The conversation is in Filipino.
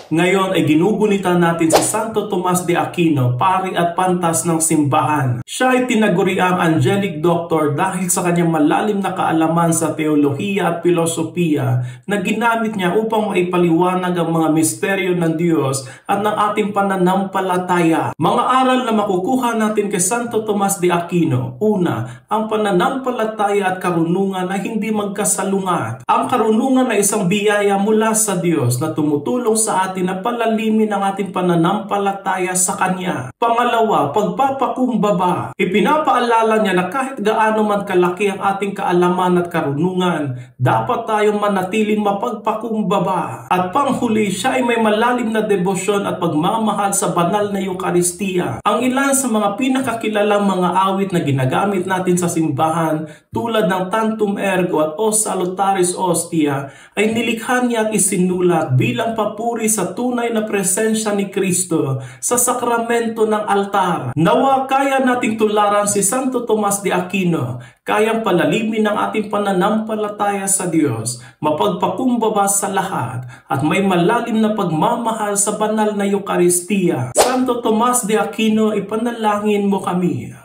Ngayon ay ginugunitan natin si Santo Tomas de Aquino, pari at pantas ng simbahan. Siya ay tinaguriang angelic doctor dahil sa kanyang malalim na kaalaman sa teolohiya at filosofiya na ginamit niya upang maipaliwanag ang mga misteryo ng Diyos at ng ating pananampalataya. Mga aral na makukuha natin kay Santo Tomas de Aquino. Una, ang pananampalataya at karunungan ay hindi magkasalungat. Ang karunungan ay isang biyaya mula sa Diyos na tumutulong sa atin na palalimin ang ating pananampalataya sa Kanya. Pangalawa, pagpapakumbaba. Ipinapaalala niya na kahit gaano man kalaki ang ating kaalaman at karunungan, dapat tayong manatiling mapagpakumbaba. At panghuli, siya ay may malalim na debosyon at pagmamahal sa banal na Eucharistia. Ang ilan sa mga pinakakilalang mga awit na ginagamit natin sa simbahan tulad ng Tantum Ergo at O Salutaris Ostia ay nilikha niya at isinulat bilang papuri sa tunay na presensya ni Kristo sa sakramento ng altar. Nawa kaya nating tularan si Santo Tomas de Aquino, kayang palalimin ang ating pananampalataya sa Diyos, mapagpakumbaba sa lahat, at may malalim na pagmamahal sa banal na Eucharistia. Santo Tomas de Aquino, ipanalangin mo kami.